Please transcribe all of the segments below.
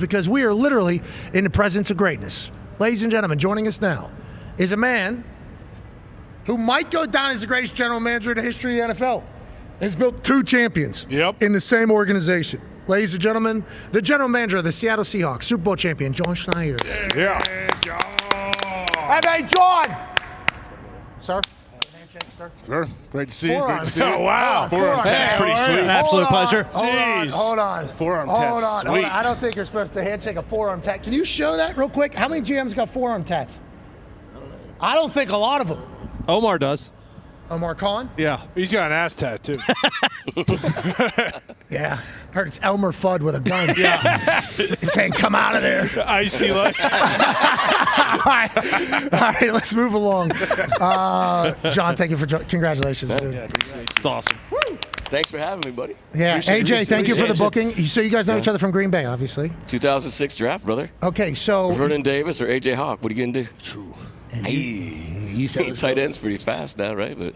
because we are literally in the presence of greatness. Ladies and gentlemen, joining us now is a man who might go down as the greatest general manager in the history of the NFL. Has built 2 champions in the same organization. Ladies and gentlemen, the general manager of the Seattle Seahawks, Super Bowl champion, John Schneider. Yeah. Hey, John! Sir? Sir. Sure. Great to see you. Forearm. Great to see you. Oh, wow. Forearm test. Pretty sweet. Absolute pleasure. Hold on. Forearm Hold test. on. Sweet. I don't think you're supposed to handshake a forearm tat. Can you show that real quick? How many GMs got forearm tats? I don't think a lot of them. Omar does. Omar Khan? Yeah. He's got an ass tattoo. Yeah. I heard it's Elmer Fudd with a gun. Yeah. He's saying, come out of there. Icy like. All right, let's move along. John, thank you for congratulations, dude. Yeah, It's awesome. Thanks for having me, buddy. Yeah, AJ, thank you for the booking. So you guys know each other from Green Bay, obviously. 2006 draft, brother. Okay, so Vernon Davis or AJ Hawk? What are you gonna do? you said Tight end's pretty fast now, right? But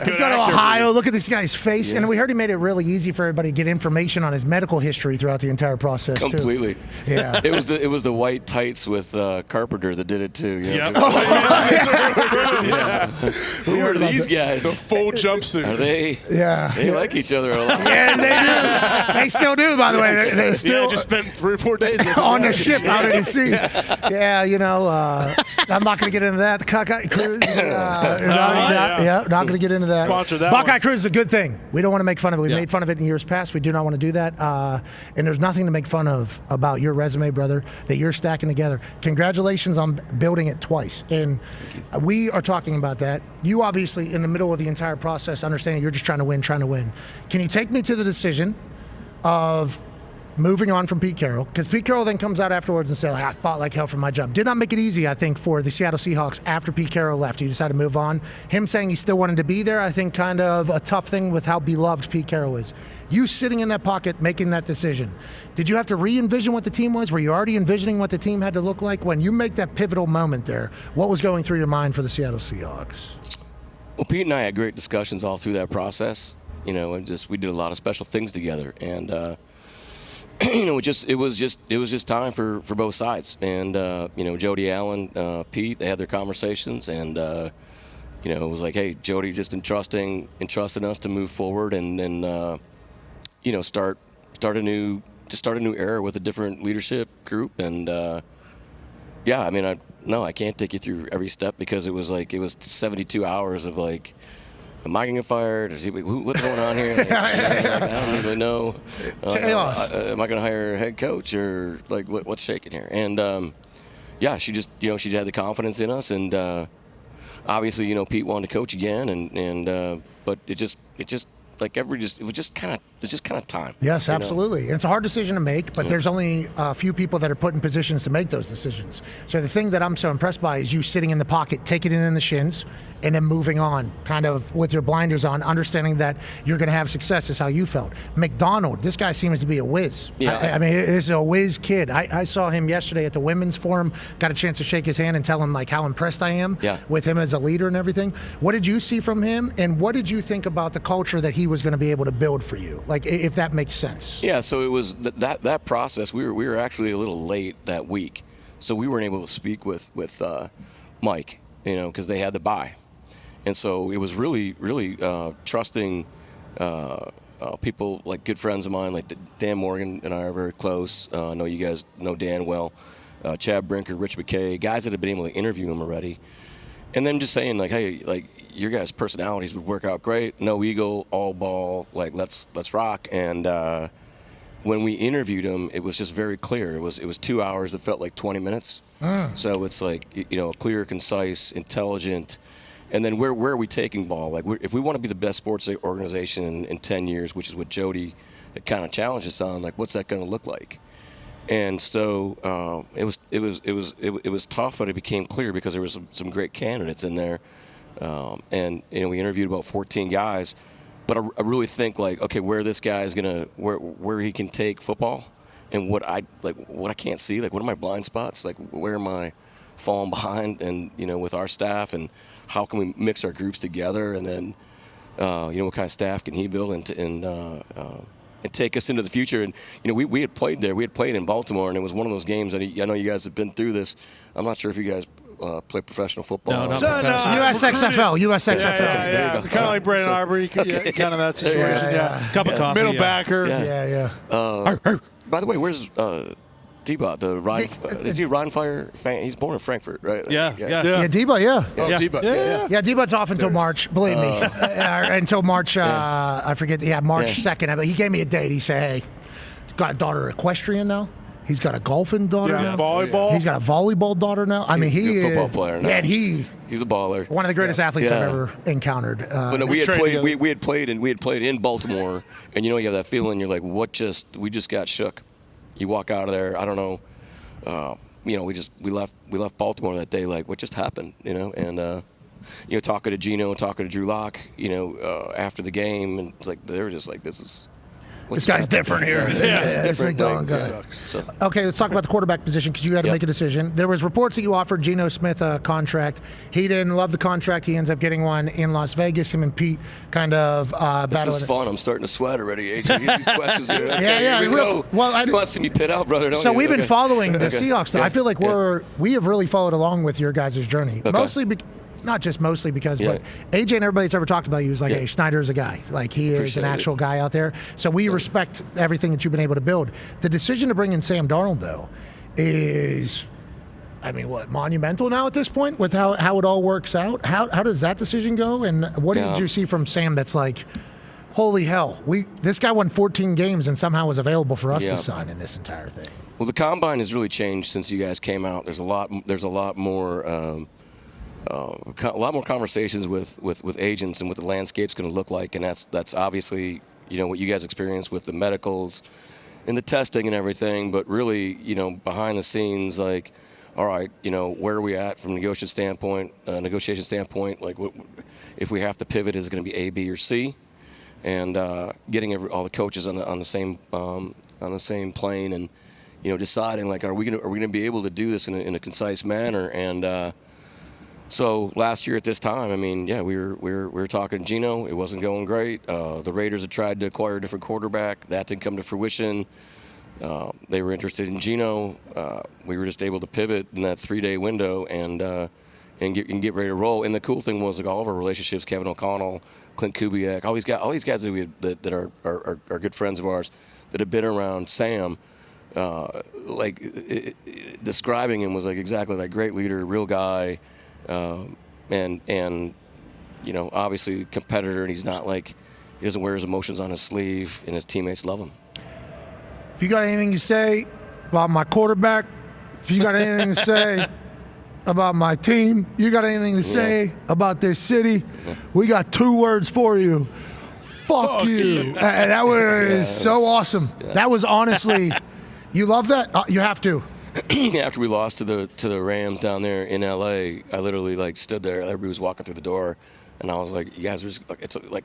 he's got to Ohio. Look at this guy's face, and we heard he made it really easy for everybody to get information on his medical history throughout the entire process. completely. Too. Yeah, It was the white tights with Carpenter that did it too. You know? Who are these guys? The full jumpsuit. Are they? Yeah, They like each other a lot. yeah, they do. They still do, by the way. They're still Just spent 3 or 4 days with on the ship out at sea. Yeah, you know, I'm not going to get into that. The Buckeye Cruise. Not going to get into that. Sponsor that Buckeye one. Cruise is a good thing. We don't want to make fun of it. We made fun of it in years past. We do not want to do that. And there's nothing to make fun of about your resume, brother, that you're stacking together. Congratulations on building it twice. And we are talking about that. You obviously, in the middle of the entire process, understanding you're just trying to win. Can you take me to the decision of moving on from Pete Carroll? Because Pete Carroll then comes out afterwards and says, I fought like hell for my job. Did not make it easy, I think, for the Seattle Seahawks after Pete Carroll left. He decided to move on. Him saying he still wanted to be there, I think kind of a tough thing with how beloved Pete Carroll is. You sitting in that pocket making that decision. Did you have to re-envision what the team was? Were you already envisioning what the team had to look like? When you make that pivotal moment there, what was going through your mind for the Seattle Seahawks? Well, Pete and I had great discussions all through that process. You know, and we did a lot of special things together, and you know, it was just time for both sides. And you know, Jody Allen, Pete, they had their conversations, and you know, it was like, hey, Jody just entrusting us to move forward, and then you know, start a new era with a different leadership group. And yeah, I mean, I can't take you through every step, because it was 72 hours of like, am I going to get fired? What's going on here? Like, I don't really know. Chaos. Am I going to hire a head coach, or like what's shaking here? And yeah, she just, you know, she had the confidence in us, and obviously, you know, Pete wanted to coach again, and but it just like it was just kind of time. Yes, absolutely. And it's a hard decision to make, but there's only a few people that are put in positions to make those decisions. So the thing that I'm so impressed by is you sitting in the pocket, taking it in the shins, and then moving on, kind of with your blinders on, understanding that you're going to have success is how you felt. Macdonald, this guy seems to be a whiz. Yeah. I mean, this is a whiz kid. I saw him yesterday at the Women's Forum, got a chance to shake his hand and tell him like how impressed I am with him as a leader and everything. What did you see from him, and what did you think about the culture that he was going to be able to build for you? Like, if that makes sense. Yeah, so it was that process. We were actually a little late that week, so we weren't able to speak with Mike, you know, because they had the bye. And so it was really trusting people, like good friends of mine, like Dan Morgan and I are very close. I know you guys know Dan well. Chad Brinker, Rich McKay, guys that have been able to interview him already. And then just saying, like, hey, like, your guys' personalities would work out great. No ego, all ball, like, let's rock. And when we interviewed him, it was just very clear. It was 2 hours that felt like 20 minutes. So it's like, you know, clear, concise, intelligent. And then where are we taking ball? Like, if we want to be the best sports organization in 10 years, which is what Jody kind of challenged us on, like, what's that going to look like? And so it was tough, but it became clear because there was some great candidates in there. And you know, we interviewed about 14 guys, but I really think, like, okay, where this guy is gonna, where he can take football, and what I can't see, like, what are my blind spots, like, where am I falling behind, and you know, with our staff, and how can we mix our groups together, and then you know, what kind of staff can he build, and and take us into the future. And we had played there. We had played in Baltimore, and it was one of those games. And I know you guys have been through this. I'm not sure if you guys play professional football. No, not USXFL. USXFL. Yeah. Kind of like Brandon Arbery, kind of that situation. Yeah. Cup of coffee. Middle backer. Yeah. By the way, where's D-Bot? Is he a Rheinfire fan? He's born in Frankfurt, right? Yeah. D-Bot, yeah. Oh, D-Bot. Yeah, D-Bot's off until March, believe me. Until March, I forget, March 2nd. But he gave me a date. He said, hey, got a daughter equestrian now. He's got a golfing daughter now. Volleyball. He got a volleyball daughter now. I mean, he's a football player now. Yeah, and he's a baller. One of the greatest athletes I've ever encountered. But no, we had played in Baltimore, and you have that feeling. You're like, we just got shook. You walk out of there. I don't know. We left Baltimore that day. Like, what just happened? And talking to Gino, talking to Drew Lock. After the game, and it's like they were just like, this guy's different here. It's Macdonald guy. Okay, let's talk about the quarterback position because you had to make a decision. There was reports that you offered Geno Smith a contract. He didn't love the contract. He ends up getting one in Las Vegas. Him and Pete kind of battling. This is fun. I'm starting to sweat already, AJ. These questions here. Okay, yeah. Well, you want to see me pit out, brother, don't so you? we've been following the Seahawks. Yeah. I feel like we have really followed along with your guys' journey. Okay. Not just mostly because, but AJ and everybody that's ever talked about you is like, hey, Schneider's a guy. Like, he is an actual guy out there. So we respect everything that you've been able to build. The decision to bring in Sam Darnold, though, is, monumental now at this point with how it all works out? How does that decision go? And what did you see from Sam that's like, holy hell, this guy won 14 games and somehow was available for us to sign in this entire thing? Well, the combine has really changed since you guys came out. There's a lot more conversations with agents and what the landscape's going to look like, and that's obviously what you guys experience with the medicals and the testing and everything. But really, behind the scenes, like, all right, where are we at from a negotiation standpoint? Like, if we have to pivot, is it going to be A, B, or C? And getting all the coaches on the same plane, and deciding like, are we going to be able to do this in a concise manner? And so last year at this time, we were talking Gino. It wasn't going great. The Raiders had tried to acquire a different quarterback. That didn't come to fruition. They were interested in Gino. We were just able to pivot in that 3-day window and get ready to roll. And the cool thing was, like, all of our relationships, Kevin O'Connell, Clint Kubiak, all these guys that are good friends of ours that have been around Sam. Describing him was like exactly like great leader, real guy. And obviously competitor, and he's not like, he doesn't wear his emotions on his sleeve, and his teammates love him. If you got anything to say about my quarterback, if you got anything to say about my team, you got anything to say about this city, we got 2 words for you. Fuck you. And that was so awesome. Yeah. That was honestly, you love that? You have to. After we lost to the Rams down there in LA, I literally stood there. Everybody was walking through the door, and I was like, "You guys are just, like, it's like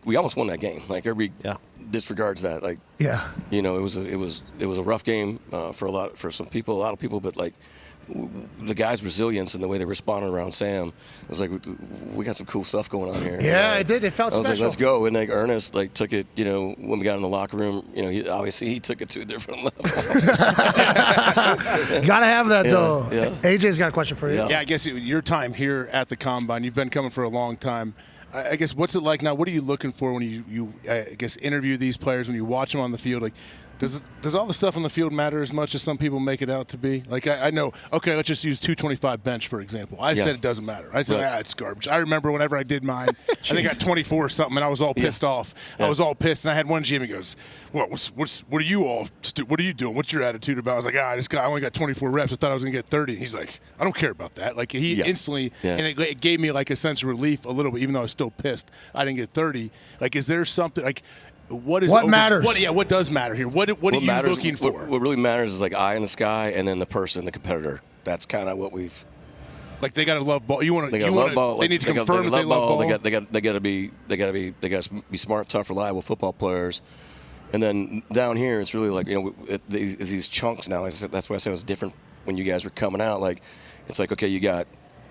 we almost won that game. Like, everybody disregards that. Like, it was a rough game for a lot of people, but like the guys' resilience and the way they responded around Sam, it was like, we got some cool stuff going on here. Yeah, it did. It felt special. I was like, let's go. And like Ernest took it, when we got in the locker room, he took it to a different level. Gotta have that though. Yeah. AJ's got a question for you. Yeah, I guess your time here at the Combine, you've been coming for a long time. I guess, what's it like now? What are you looking for when you interview these players, when you watch them on the field? Like, does all the stuff on the field matter as much as some people make it out to be? Like, I know, okay, let's just use 225 bench, for example. I said it doesn't matter. I said, it's garbage. I remember whenever I did mine, I think I got 24 or something, and I was all pissed off. I was all pissed, and I had one GM, he goes, what are you all what are you doing? What's your attitude about? I was like, I only got 24 reps. I thought I was going to get 30. He's like, I don't care about that. Like, he instantly, and it gave me like a sense of relief a little bit, even though I was still pissed. I didn't get 30. Like, is there something, like, what matters? What does matter here? What are you looking for? What really matters is like eye in the sky, and then the person, the competitor. That's kind of what we've. Like, they got to love ball. They love ball. They need to confirm that they love ball. They got to be smart, tough, reliable football players. And then down here, it's really like, these chunks now. That's why I said it was different when you guys were coming out. Like, it's like, okay, you got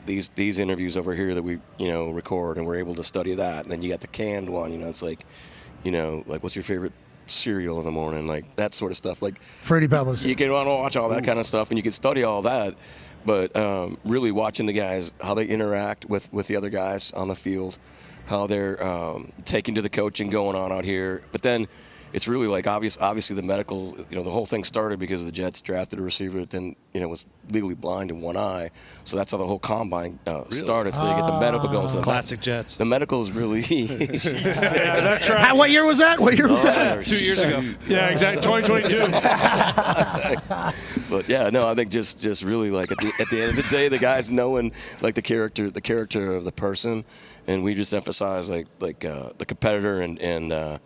these interviews over here that we record, and we're able to study that, and then you got the canned one. It's like, like what's your favorite cereal in the morning, like that sort of stuff. Like Fruity Pebbles. you can watch all that kind of stuff, and you can study all that. But really watching the guys, how they interact with the other guys on the field, how they're taking to the coaching going on out here. But then it's really like obviously the medicals, the whole thing started because the Jets drafted a receiver that then, was legally blind in one eye. So that's how the whole combine started. So they get the medical going. So Classic Jets. The medical is really Yeah, that's right. What year was that? 2 years ago. Yeah, exactly. 2022. But yeah, no, I think just really like at the end of the day, the guys knowing like the character of the person, and we just emphasize like the competitor and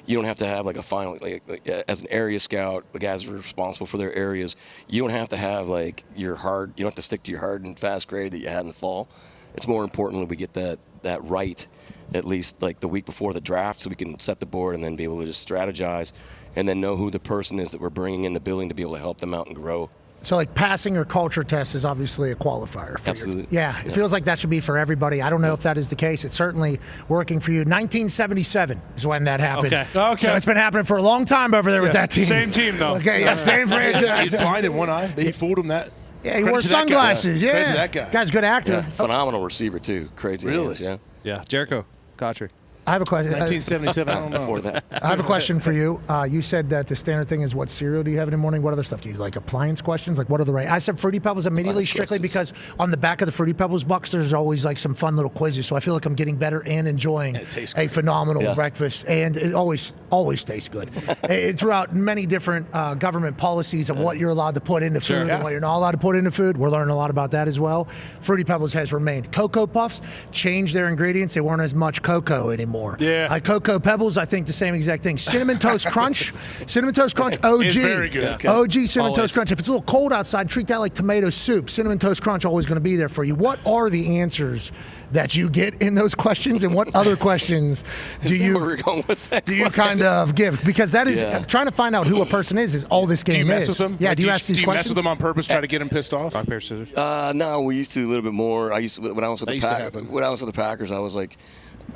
you don't have to have like a final like as an area scout, the guys are responsible for their areas. You don't have to have like you don't have to stick to your hard and fast grade that you had in the fall. It's more important that we get that right at least like the week before the draft, so we can set the board and then be able to just strategize and then know who the person is that we're bringing in the building to be able to help them out and grow. So like passing your culture test is obviously a qualifier. For Absolutely. It feels like that should be for everybody. I don't know if that is the case. It's certainly working for you. 1977 is when that happened. Okay. So it's been happening for a long time over there with that team. Same team, though. Okay, yeah, same franchise. He's blind in one eye. He fooled him that. Yeah, he wore sunglasses. Yeah. Credit to that guy. Guy's a good actor. Yeah, phenomenal receiver too. Crazy Really? hands, yeah. Yeah, Jericho, Cotchery. I have a question. 1977. I don't know. Before that. I have a question for you. You said that the standard thing is what cereal do you have in the morning? What other stuff do you do? Like appliance questions? Like what are the right? I said Fruity Pebbles immediately, strictly because on the back of the Fruity Pebbles box, there's always like some fun little quizzes. So I feel like I'm getting better and enjoying a phenomenal breakfast, and it always tastes good. Throughout many different government policies of what you're allowed to put into food and what you're not allowed to put into food, we're learning a lot about that as well. Fruity Pebbles has remained. Cocoa Puffs changed their ingredients; they weren't as much cocoa anymore. Yeah. Cocoa Pebbles, I think the same exact thing. Cinnamon Toast Crunch. Cinnamon Toast Crunch OG. It's very good. Okay. OG Cinnamon Always. Toast Crunch. If it's a little cold outside, treat that like tomato soup. Cinnamon Toast Crunch always going to be there for you. What are the answers that you get in those questions, and what other questions do Is that you where we're going with that kind of give? Because that is trying to find out who a person is all this game Do you mess is. with them? Yeah, Like, do you ask these do you questions? mess with them on purpose, try to get them pissed off? Rock, paper, scissors. No, we used to a little bit more. I used to when I was with That the used to happen. when I was with the Packers, I was like,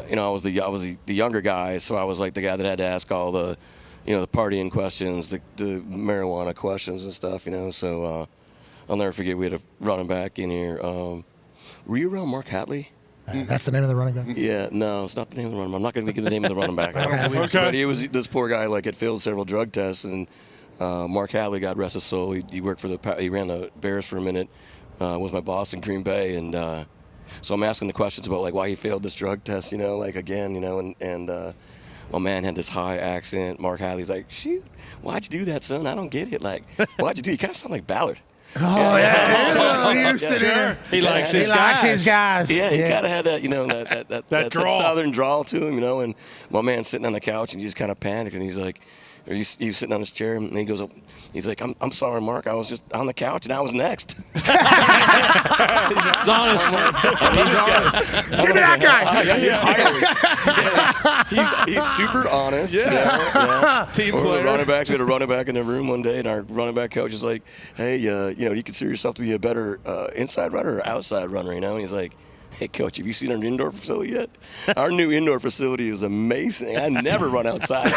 I was the younger guy, so I was like the guy that had to ask all the, the partying questions, the marijuana questions and stuff, So I'll never forget we had a running back in here. Were you around Mark Hatley? That's the name of the running back? Yeah, no, it's not the name of the running back. I'm not going to give the name of the running back. Okay. But he was this poor guy had failed several drug tests, and Mark Hatley, God rest his soul, he worked for he ran the Bears for a minute, was my boss in Green Bay, and so I'm asking the questions about why he failed this drug test, again, and my man had this high accent. Mark Hatley's like, shoot, why'd you do that, son? I don't get it. Why'd you do? You kind of sound like Ballard. Oh, yeah. He likes his He likes his guys. Yeah, he kind of had that, that drawl. southern drawl to him, and my man's sitting on the couch and he just kind of panicked, and he's like, he's sitting on his chair and he goes up, he's like, I'm sorry, Mark, I was just on the couch and I was next. He's honest. Give me that guy. He's super honest. Yeah. Team Or player. we had a running back in the room one day, and our running back coach is like, hey, you consider yourself to be a better inside runner or outside runner, And he's like, hey, Coach, have you seen our indoor facility yet? Our new indoor facility is amazing. I never run outside.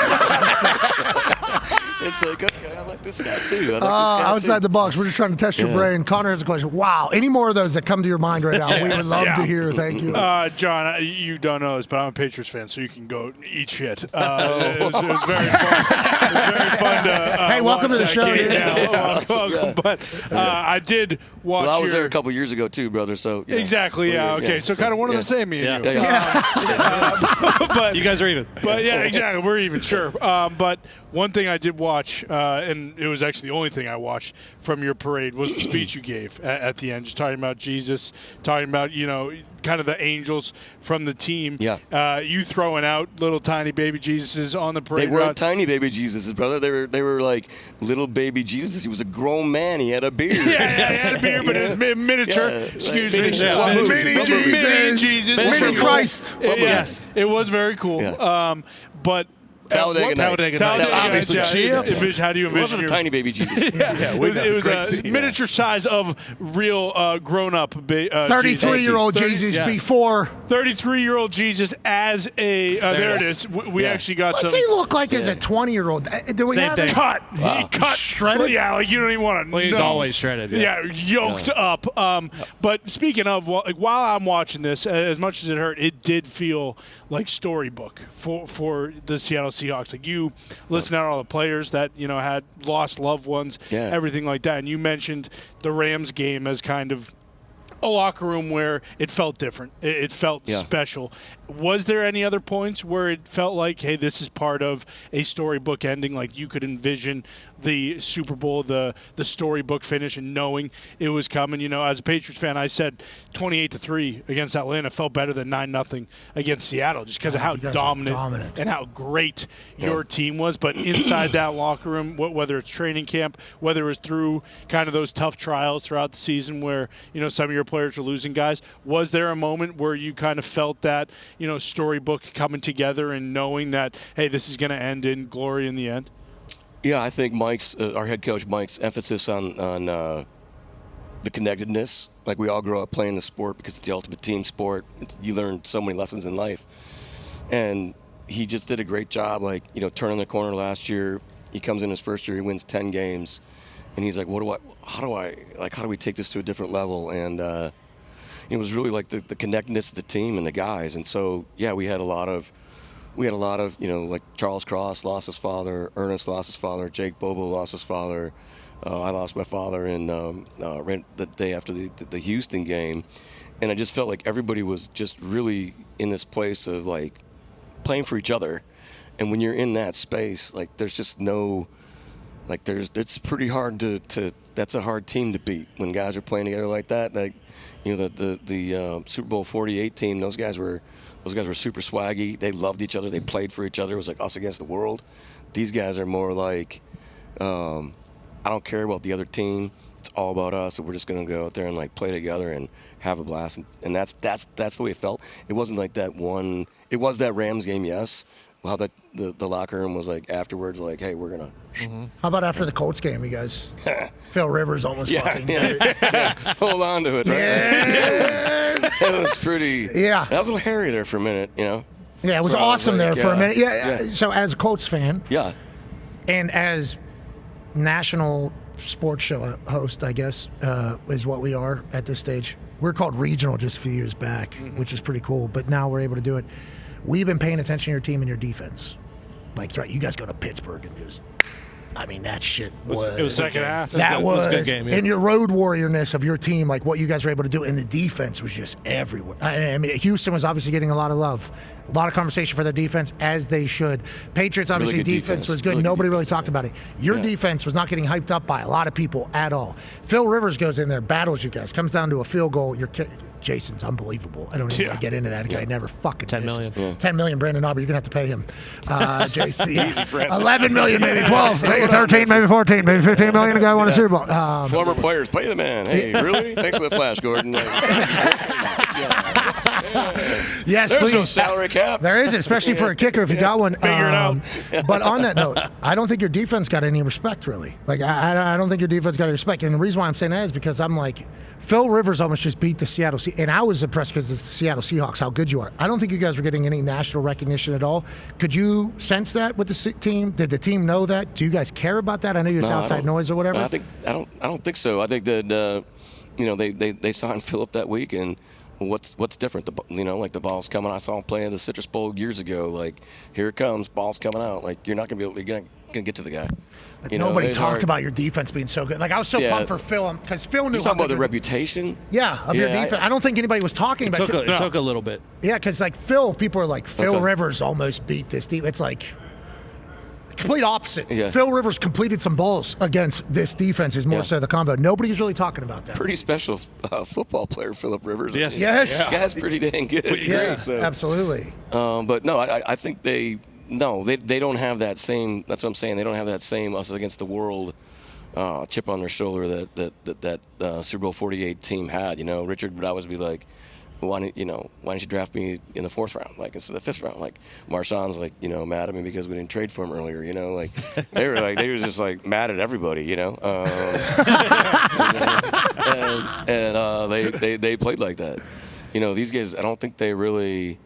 It's like, okay, I like this guy, too. Outside the box, we're just trying to test your brain. Connor has a question. Wow, any more of those that come to your mind right now? We would love to hear. Thank you. John, you don't know this, but I'm a Patriots fan, so you can go eat shit. It was very fun. It was very fun to Hey, welcome to the watch show, that game. dude. Yeah, welcome. But I did watch. Well, I was there a couple years ago, too, brother. So Exactly. Yeah. Okay. So kind of one of the same. Me and you. But you guys are even. But yeah, exactly. We're even, sure. But one thing I did watch, and it was actually the only thing I watched from your parade, was the speech you gave at the end, just talking about Jesus, talking about, kind of the angels from the team. Yeah. You throwing out little tiny baby Jesuses on the parade They weren't route. tiny baby Jesuses, brother. They were like little baby Jesus. He was a grown man. He had a beard. Yeah, he had a beard, but it was miniature. Excuse me. Mini Jesus. Mini Jesus. Mini Christ. Yes, it was very cool. Yeah. But Talladega Nights. Obviously. How do you It wasn't envision a your tiny baby Jesus. it was Great a scene. miniature size of real grown-up. 33-year-old Jesus Yes. before. 33-year-old Jesus as a. There it is. We actually got What's some. he look like as a 20-year-old? Do we Same have thing. it? Cut. He cut. Shredded? Yeah, like you don't even want to know. Well, he's always shredded. Yeah, yoked up. But speaking of, while I'm watching this, as much as it hurt, it did feel like storybook for the Seattle Seahawks. Like you listen out all the players that had lost loved ones, everything like that. And you mentioned the Rams game as kind of a locker room where it felt different. It felt special. Was there any other points where it felt like, hey, this is part of a storybook ending? Like you could envision the Super Bowl, the storybook finish, and knowing it was coming. As a Patriots fan, I said 28-3 against Atlanta felt better than 9-0 against Seattle, just because of how dominant and how great your team was. But inside that locker room, whether it's training camp, whether it was through kind of those tough trials throughout the season where some of your players are losing guys, was there a moment where you kind of felt that storybook coming together and knowing that, hey, this is going to end in glory in the end? Yeah, I think Mike's, our head coach Mike's emphasis on the connectedness. Like we all grow up playing the sport because it's the ultimate team sport. You learn so many lessons in life, and he just did a great job. Like turning the corner last year, he comes in his first year, he wins 10 games, and he's like, how do we take this to a different level? And it was really like the connectedness of the team and the guys. And so we had a lot of like Charles Cross lost his father, Ernest lost his father, Jake Bobo lost his father. I lost my father in the day after the Houston game, and I just felt like everybody was just really in this place of like playing for each other. And when you're in that space, like there's just no, like it's pretty hard to that's a hard team to beat when guys are playing together like that. Like the Super Bowl 48 team, those guys were super swaggy. They loved each other. They played for each other. It was like us against the world. These guys are more like, I don't care about the other team. It's all about us. So we're just gonna go out there and like play together and have a blast. And that's the way it felt. It wasn't like that one. It was that Rams game, yes. How the locker room was like afterwards, like, hey, we're gonna. How about after the Colts game, you guys? Phil Rivers almost fucking did it. Hold on to it. Right? Yes. That was pretty. Yeah. That was a little hairy there for a minute, Yeah, it was That's what I was awesome like, there for a minute. Yeah. So as a Colts fan, and as national sports show host, I guess, is what we are at this stage. We're called regional just a few years back, which is pretty cool. But now we're able to do it. We've been paying attention to your team and your defense. Like, you guys go to Pittsburgh and just, that shit was. It was second half. That was a good game. Yeah. And your road warriorness of your team, like what you guys were able to do, and the defense was just everywhere. I mean, Houston was obviously getting a lot of love, a lot of conversation for their defense, as they should. Patriots, obviously, Really good defense was good. Really Nobody good really defense, talked about it. Your defense was not getting hyped up by a lot of people at all. Phil Rivers goes in there, battles you guys, comes down to a field goal. Jason's unbelievable. I don't even want to get into that. The guy never fucking 10 misses. million. 10 million, Brandon Aubrey. You're going to have to pay him. JC. 11 million, maybe 12, maybe 13, maybe 14, maybe 15 million. The guy won a Super Bowl. Former players, pay the man. Hey, really? Thanks for the flash, Gordon. Yes, There's please. no salary cap. There isn't, especially for a kicker if you got one. Figure it out. But on that note, I don't think your defense got any respect, really. Like, I don't think your defense got any respect. And the reason why I'm saying that is because I'm like, Phil Rivers almost just beat the Seattle Seahawks. And I was impressed because it's the Seattle Seahawks, how good you are. I don't think you guys were getting any national recognition at all. Could you sense that with the team? Did the team know that? Do you guys care about that? I know it's outside noise or whatever. I don't think so. I think that they signed Phillip that week, and what's different? Like the ball's coming. I saw him play in the Citrus Bowl years ago. Like, here it comes, ball's coming out. Like, you're not gonna be able to. You're gonna get to the guy. Nobody talked about your defense being so good. Like, I was so pumped for Phil because Phil knew. You talking about the reputation? Of your defense. I don't think anybody was talking about it. It took a little bit. Yeah, because like Phil, people are like, Phil Rivers almost beat this team. It's like complete opposite. Yeah. Phil Rivers completed some balls against this defense is more so the combo. Nobody's really talking about that. Pretty special football player, Phillip Rivers. Yes. Yes. The guy's pretty dang good. Yeah, So, absolutely. but no, I think they don't have that same. That's what I'm saying. They don't have that same us against the world chip on their shoulder that Super Bowl 48 team had. Richard would always be like, why didn't you draft me in the 4th round, like instead of the 5th round? Like Marshawn's like, mad at me because we didn't trade for him earlier, like they were just like mad at everybody, and they played like that. These guys, I don't think they really.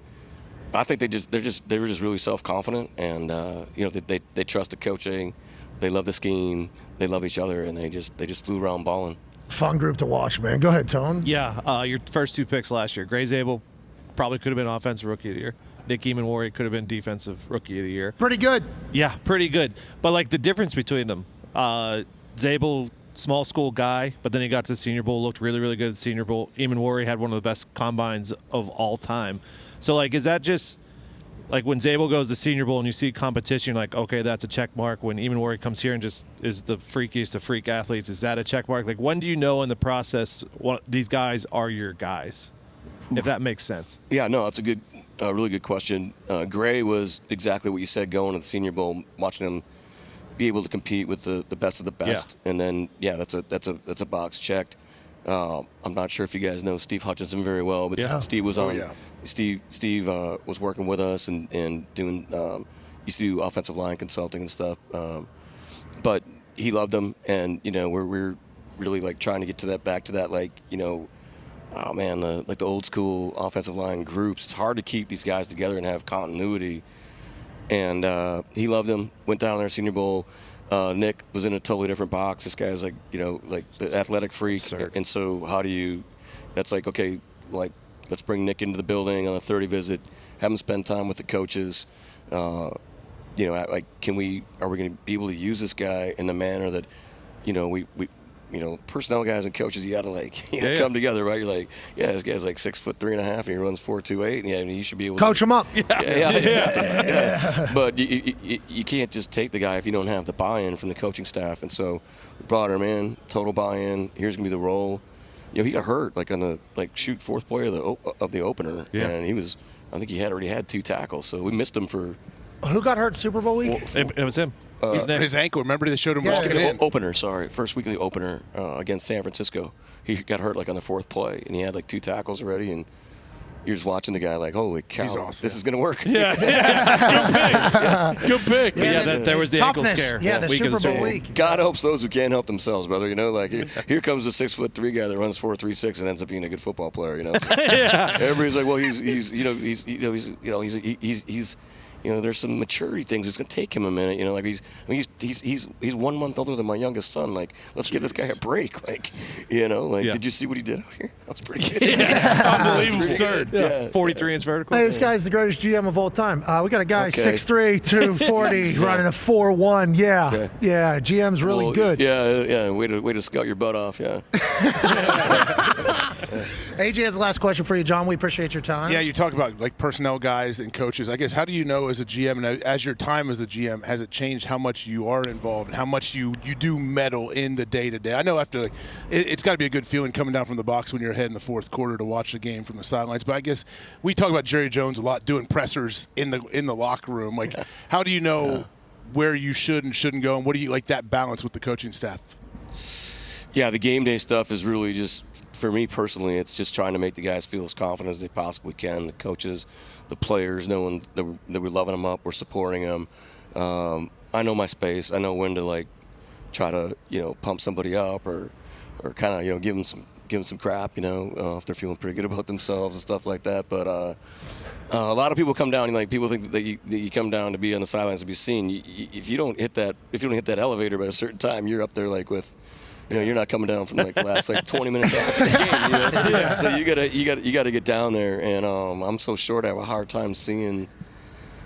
I think they were just really self-confident, and they trust the coaching, they love the scheme, they love each other, and they just flew around balling. Fun group to watch, man. Go ahead, Tone. Yeah, your first 2 picks last year. Gray Zabel probably could have been Offensive Rookie of the Year. Nick Eamon-Warrior could have been Defensive Rookie of the Year. Pretty good. Yeah, pretty good. But, like, the difference between them, Zabel, small school guy, but then he got to the Senior Bowl, looked really, really good at the Senior Bowl. Eamon-Warrior had one of the best combines of all time. So, like, is that just – like when Zabel goes to Senior Bowl and you see competition, you're like, okay, that's a check mark. When Eamon-Warrior comes here and just is the freakiest of freak athletes, is that a check mark? Like, when do you know in the process what these guys are your guys, if that makes sense? Yeah, no, that's a really good question. Gray was exactly what you said going to the Senior Bowl, watching him be able to compete with the best of the best, and then that's a box checked. I'm not sure if you guys know Steve Hutchinson very well, but Steve was on. Steve was working with us and doing used to do offensive line consulting and stuff. But he loved them, and we're really like trying to get to that back to that oh man, the old school offensive line groups. It's hard to keep these guys together and have continuity. And he loved them. Went down there Senior Bowl. Nick was in a totally different box. This guy's like the athletic freak, and so how do you? That's like, okay, like let's bring Nick into the building on a 30 visit, have him spend time with the coaches. Are we going to be able to use this guy in the manner that, we personnel guys and coaches, you got to come together, right? You're like, this guy's like 6'3.5", and he runs 4.28, and you should be able to coach him up. Exactly. Yeah. But you can't just take the guy if you don't have the buy-in from the coaching staff, and so we brought him in, total buy-in. Here's gonna be the role. He got hurt on the 4th play of the opener, and he was. I think he had already had 2 tackles, so we missed him for. Who got hurt Super Bowl week? It was him. His ankle. Remember they showed him walking in. Opener, sorry. First week of the opener against San Francisco. He got hurt on the 4th play, and he had 2 tackles already, and you're just watching the guy like, holy cow, awesome. This is going to work. Good pick. There was the ankle toughness. scare. Yeah, the Super Bowl week. God helps those who can't help themselves, brother. Here comes the 6'3" guy that runs 4.36 and ends up being a good football player. Everybody's like, well, he's there's some maturity things. It's gonna take him a minute. He's 1 month older than my youngest son. Like, let's give this guy a break. Did you see what he did out here? That was pretty good. Unbelievable, absurd. 43-inch vertical. Hey, this guy's the greatest GM of all time. We got a guy 6'3", 240, running a 4.1. Yeah. GM's really good. Yeah. Way to scout your butt off. Yeah. AJ has the last question for you, John. We appreciate your time. Yeah, you talk about personnel guys and coaches. I guess, how do you know as a GM and as your time as a GM, has it changed how much you are involved and how much you do meddle in the day-to-day? I know after it's got to be a good feeling coming down from the box when you're ahead in the 4th quarter to watch the game from the sidelines. But I guess we talk about Jerry Jones a lot doing pressers in the locker room. How do you know where you should and shouldn't go, and what do you that balance with the coaching staff? Yeah, the game day stuff is really just, for me personally, it's just trying to make the guys feel as confident as they possibly can. The coaches, the players, knowing that we're loving them up, we're supporting them. I know my space. I know when to try to pump somebody up or kind of give them some crap. If they're feeling pretty good about themselves and stuff like that. But a lot of people come down. People think that you come down to be on the sidelines to be seen. If you don't hit that elevator by a certain time, you're up there with. You're not coming down from the last 20 minutes after the game. So you gotta get down there, and I'm so short. I have a hard time seeing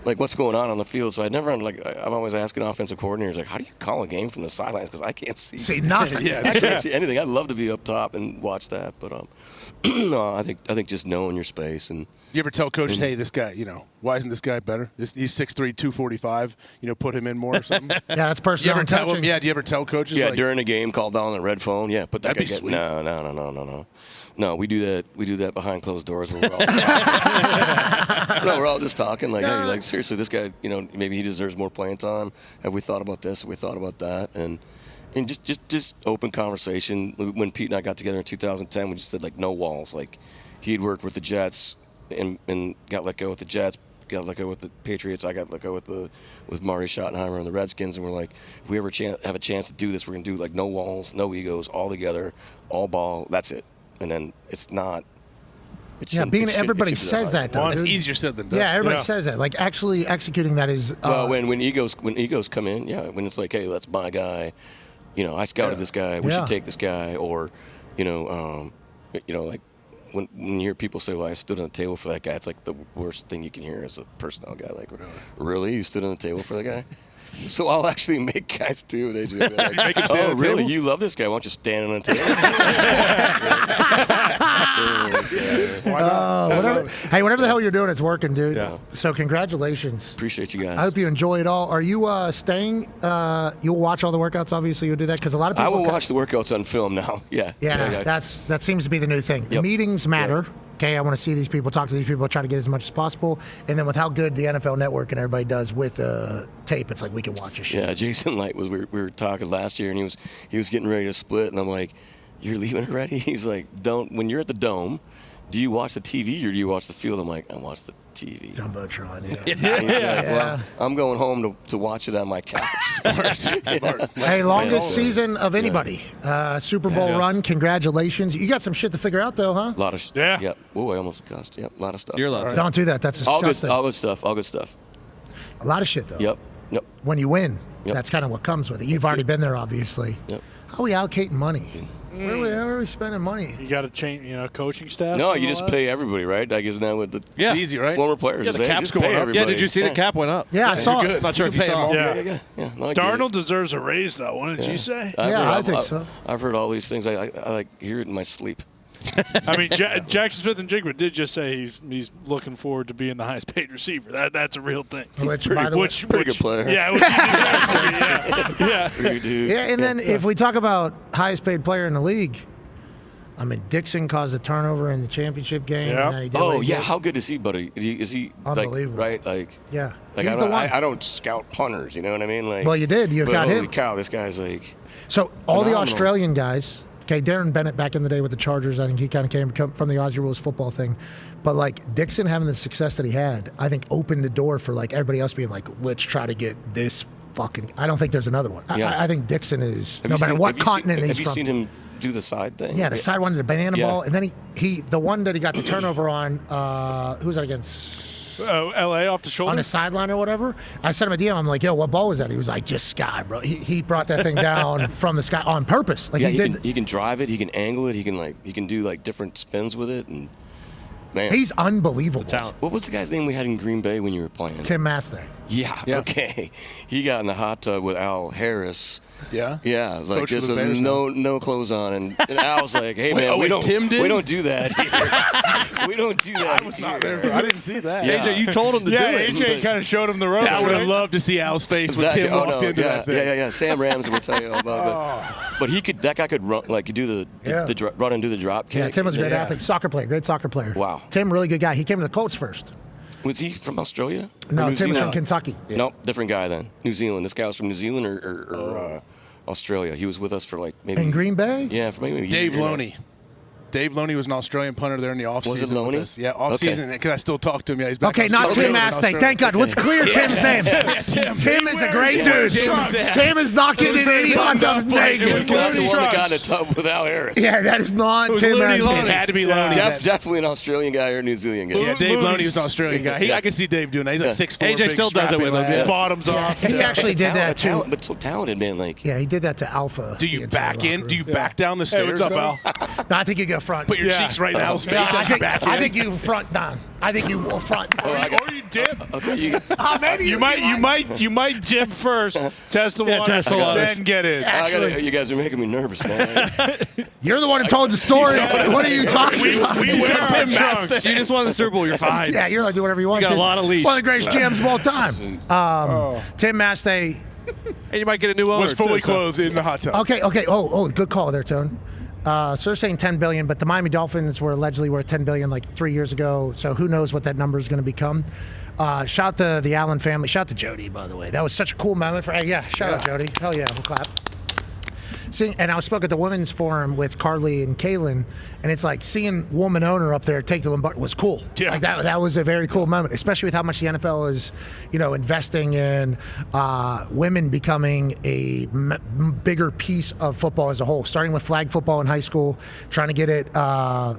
what's going on the field. So I'm always asking offensive coordinators how do you call a game from the sidelines, because I can't see nothing. I can't see anything. I'd love to be up top and watch that, but no, I think just knowing your space. And you ever tell coaches, hey, this guy, why isn't this guy better? He's 6'3", 245. Put him in more or something. Yeah, that's personal. You ever tell him? Yeah, do you ever tell coaches? Yeah, during the game, call down on the red phone. Yeah, put that That'd guy. be sweet. No. No, we do that. We do that behind closed doors. We're all we're all just talking. Hey, seriously, this guy, maybe he deserves more playing time. Have we thought about this? Have we thought about that? And just open conversation. When Pete and I got together in 2010, we just said no walls. he'd worked with the Jets and got let go with the Jets, got let go with the Patriots. I got let go with Marty Schottenheimer and the Redskins, and we're like, if we ever have a chance to do this, we're gonna do like no walls, no egos, all together, all ball. That's it. And then it's not. Everybody says that though. It's easier said than done. Yeah, everybody says that. Like actually executing that is. Well, when egos come in, when it's like, hey, that's my guy. I scouted this guy. We should take this guy, or, like when you hear people say, well, I stood on a table for that guy, it's like the worst thing you can hear as a personnel guy. Like, really? You stood on a table for that guy? So I'll actually make guys do it. They just like, make him stand oh, on the really? table? You love this guy? Why don't you stand on a table? Whatever the hell you're doing, it's working, dude. Yeah. So congratulations. Appreciate you guys. I hope you enjoy it all. Are you staying? You'll watch all the workouts, obviously. You'll do that because a lot of people. I will watch the workouts on film now. Yeah. That seems to be the new thing. The meetings matter. Yep. Okay, I want to see these people, talk to these people, try to get as much as possible. And then with how good the NFL Network and everybody does with tape, it's like we can watch a shit. Yeah, Jason Light we were talking last year, and he was getting ready to split, and I'm like, you're leaving already? He's like, when you're at the Dome, do you watch the TV or do you watch the field? I'm like, I watch the TV. Jumbotron, Well, I'm going home to watch it on my couch. Smart. Hey, longest season of anybody. Super Bowl run. Congratulations. You got some shit to figure out, though, huh? A lot of Yep. Oh, I almost cussed. Yep, a lot of stuff. You're allowed to. Don't do that. That's disgusting. All good stuff. A lot of shit, though. Yep. When you win, that's kind of what comes with it. You've already been there, obviously. Yep. How are we allocating money? Where are we spending money? You got to change, coaching staff. No, you just pay everybody, right? I guess now with the it's easy, right? former players. Yeah, the cap's going up. Yeah, did you see the cap went up? Yeah, I saw it. Not sure if you saw. Yeah. No, Darnold deserves a raise, though. What did you say? I think so. I've heard all these things. I like hear it in my sleep. I mean, Jackson Smith and Jigba did just say he's looking forward to being the highest paid receiver. That's a real thing. Which, by the way, pretty good player. Yeah, which he deserves to be, yeah. Pretty dude. Yeah, and then if we talk about highest paid player in the league, I mean, Dixon caused a turnover in the championship game. Yeah. And then he did Oh yeah, how good is he, buddy? Is he unbelievable? Like, right? Like Yeah, Like he's the one. I don't scout punters. You know what I mean? Like, Well, you did. You but got holy him. cow, this guy's like. So all the phenomenal. Australian guys. Okay, Darren Bennett back in the day with the Chargers, I think he kind of came from the Aussie Rules football thing. But, like, Dixon having the success that he had, I think opened the door for, like, everybody else being like, let's try to get this fucking – I don't think there's another one. Yeah. I think Dixon is – Have no you matter seen- what have you continent seen, he's have from. you seen him do the side thing? Yeah, the side one, the banana Yeah. ball. And then he the one that he got the turnover on, who was that against? L.A. off the shoulder? On the sideline or whatever. I sent him a DM. I'm like, yo, what ball was that? He was like, just sky, bro. He brought that thing down from the sky on purpose. Like Yeah, he did. he can drive it. He can angle it. He can do like different spins with it. And man, He's unbelievable. Talent. what was the guy's name we had in Green Bay when you were playing? Tim Masthay. Yeah. Okay. He got in the hot tub with Al Harris. Yeah? Yeah, it was like Coach of this the with Bears no clothes on, and Al's like, "Hey man, wait, Tim did? we don't do that here. We don't do that." I was not there. I didn't see that. Yeah. AJ, you told him to Yeah, do it. AJ kind of showed him the ropes. I would have right? loved to see Al's face when Tim walked into that thing. Yeah. Sam Ramsey will tell you all about it. But that guy could run, like, do run and do the drop kick. Yeah, Tim was a great athlete. Soccer player. Great soccer player. Wow. Tim, really good guy. He came to the Colts first. Was he from Australia? No, Or New Tim was from Zealand? Kentucky. Nope, different guy then. New Zealand. This guy was from New Zealand or Australia. He was with us for like maybe. In Green Bay? Yeah, for maybe a Dave year now. Loney. Dave Loney was an Australian punter there in the offseason. Was it Loney? with us. Yeah, offseason, because I still talk to him. Yeah, he's back Okay, on not the Tim road in Masthay. Australia. Thank God. Let's clear Tim's name. Tim is a great dude. Tim is not getting in any hot tubs It naked. was not the one that got in a tub with Al Harris. Yeah, that is not Tim It Masthay. had to be Loney. Definitely an Australian guy or a New Zealand guy. Yeah, Dave Loney was an Australian guy. I can see Dave doing that. He's like 6'4". AJ big, still does it strappy with him, lad. yeah. Bottoms off. He actually did that too. But so talented, man. Like, Yeah, he did that to Alpha. Do the you entire back in? locker Do you room. back down the stairs? what's up, though? Al? No, I think you go front. Put your Yeah. cheeks right in Al's face No, as you back in. I think you front down. I think you will front. Or you dip. okay, you, Maybe You might dip first, test the water, test the waters. then get in. you guys are making me nervous, man. You're the one who told the story. What are you talking about? We wear our Tim trunks. Masthay. You just won the Super Bowl. You're fine. Yeah, you're like do whatever you want. You got a Tim. lot of leash. One of the greatest GMs of all time. Tim Masthay. And you might get a new owner. Was fully too, so- clothed in the hot tub. Okay. Oh, good call there, Tone. So they're saying $10 billion, but the Miami Dolphins were allegedly worth $10 billion like 3 years ago. So who knows what that number is going to become? Shout to the Allen family. Shout to Jody, by the way. That was such a cool moment for. Hey, yeah, shout out Jody. Hell yeah, we'll clap. seeing, and I spoke at the women's forum with Carly and Kaylin, and it's like seeing woman owner up there take the Lombardi was cool. Yeah. Like that was a very cool moment, especially with how much the NFL is, investing in women becoming a bigger piece of football as a whole. Starting with flag football in high school, trying to get it,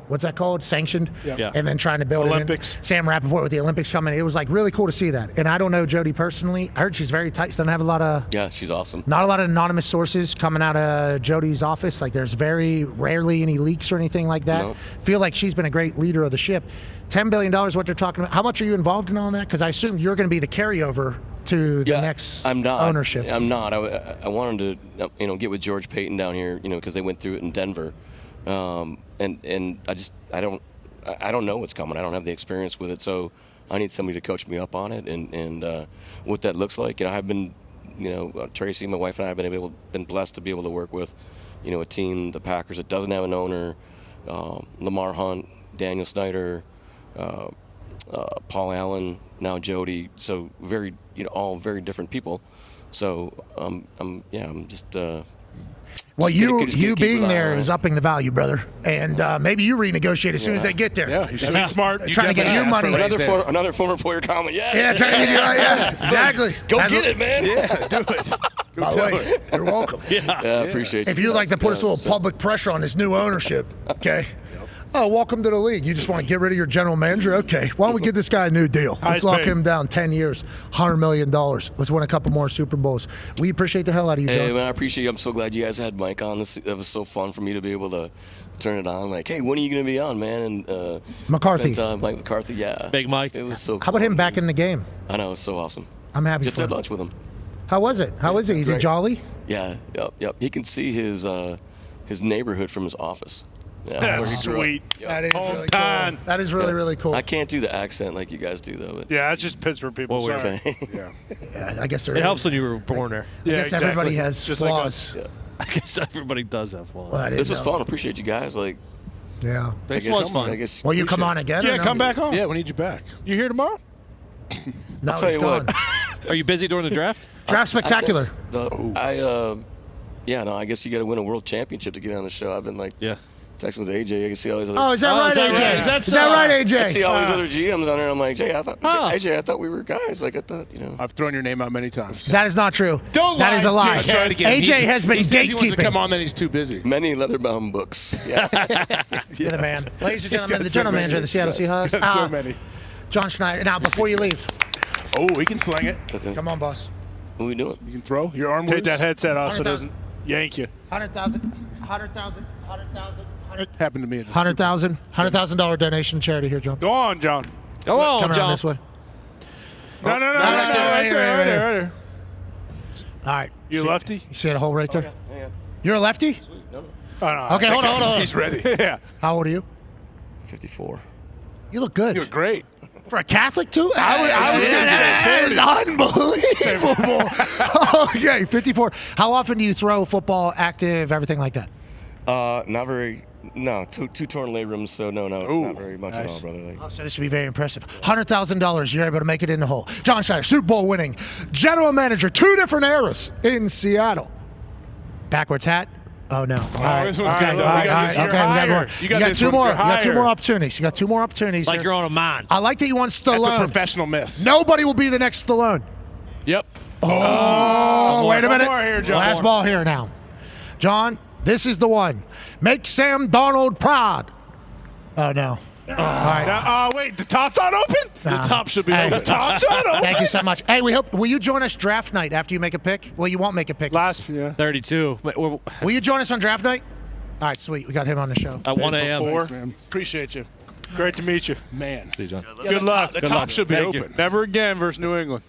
what's that called, sanctioned, and then trying to build Olympics. it in. Sam Rappaport with the Olympics coming. It was like really cool to see that. And I don't know Jody personally. I heard she's very tight. She doesn't have a lot of. Yeah, she's awesome. Not a lot of anonymous sources coming out of Jody's office. Like there's very rarely any leaks or anything like that. Nope. Feel like she's been a great leader of the ship. $10 billion, what they're talking about. How much are you involved in all that? Because I assume you're going to be the carryover to the next ownership. I'm not. I wanted to, get with George Payton down here, because they went through it in Denver, and I don't know what's coming. I don't have the experience with it, so I need somebody to coach me up on it and what that looks like. I've been, Tracy, my wife, and I have been blessed to be able to work with, a team, the Packers, that doesn't have an owner, Lamar Hunt, Daniel Schneider, Paul Allen, now Jody. So very, all very different people. So I'm just. Well, you being there on. is upping the value, brother, and maybe you renegotiate as soon as they get there. Yeah, you should Be smart. Trying to get your money. Another former player comment. Yeah, trying to get you. Yeah, exactly. Go get it, man. Yeah, do it. Go By the tell way, her. you're welcome. Yeah, I appreciate If you. you'd like to put us a little So- public pressure on this new ownership, okay? Oh, welcome to the league. You just want to get rid of your general manager? Okay. Why don't we give this guy a new deal? Let's Highest lock paid. him down 10 years, $100 million. Let's win a couple more Super Bowls. We appreciate the hell out of you, Joe. Hey, man, I appreciate you. I'm so glad you guys had Mike on. It was so fun for me to be able to turn it on. Like, hey, when are you going to be on, man? And McCarthy. spent time, Mike McCarthy, yeah. Big Mike. It was so How about him back in the game? I know, it's so awesome. I'm happy Just for had him. lunch with him. How was it? How is he? Is he Great. jolly? Yeah, yep. He can see his neighborhood from his office. Yeah, where That's he grew up. sweet. That is really Hometown. cool. That is really, really cool. I can't do the accent like you guys do, though. But Yeah, that's just Pittsburgh people. Well, we're Sorry. okay. Yeah, I guess there It helps when you were born there. I Yeah, guess exactly. everybody has Just like flaws. us. I guess everybody does have flaws. Well, I This didn't was know. fun. Appreciate you guys. Like, Yeah. This I guess- was fun. I guess Will you come appreciate on it. again? or Yeah, no? come back on. Yeah, we need you back. You here tomorrow? No, tell he's you what. gone. Are you busy during the draft? Draft spectacular. I guess you got to win a world championship to get on the show. I've been like Yeah. texting with AJ. I can see all these other. Oh, is that Oh, right, is that AJ? right? Is Is that that right, I see AJ? all these other GMs on there. I'm like, Jay, Oh. AJ, I thought we were guys. Like, I thought, I've thrown your name out many times. That is not true. Don't That lie, is a lie. dickhead. Try it again. AJ has been he says he wants to come gatekeeping. on, then he's too busy. many leather-bound books. Yeah. You're the man. Ladies and gentlemen, the so general many. manager of the Seattle Seahawks. Got so many. John Schneider. Now, before you leave, Oh, he can sling it. Okay. come on, boss. What are we doing? You can throw your arm. Take loose. that headset off so it 100,000. doesn't yank you. 100,000, 100,000, 100,000, Happened to me. At the $100,000, $100,000 donation to charity here, John. Go on, John. Go on, Come around John. this way. No, right there, right right here, there, right right here. there, right there. All right. You See- lefty? You see that hole right there? Yeah. You're a lefty? No, Oh, no, Okay, hold on. He's ready. Yeah. How old are you? 54. You look good. You're great. For a Catholic, too? I was gonna say That is unbelievable. Okay, 54. How often do you throw football, active, everything like that? Not very. No, two torn labrums, so no, Ooh, not very much nice. at all, brother. Like, Oh, so this would be very impressive. $100,000, you're able to make it in the hole. John Schneider, Super Bowl winning general manager, 2 different eras in Seattle. Backwards hat. Oh no! All right, this one's okay, good, though. all We right, got all this. right, You're okay, we got higher. more. You got this two one. more. You're You got 2 higher. more opportunities. You got 2 more opportunities. Like here. you're on a mine. I like that you want That's a Stallone. professional miss. Nobody will be the next Stallone. Yep. Oh, wait a One minute. more here, John. Last ball here now. John, this is the one. Make Sam Donald proud. Oh, no. All right. Wait, the top's not open? The top should be Hey. open. The top's not open? Thank you so much. Hey, we hope. Will you join us draft night after you make a pick? Well, you won't make a pick. Last, yeah. 32. We're Will you join us on draft night? All right, sweet. We got him on the show. at 1 a.m. Before. Thanks, man. Appreciate you. Great to meet you. Man. See you, John. Yeah, Good luck. The Good top luck. should be Thank you. open. Never again versus New England.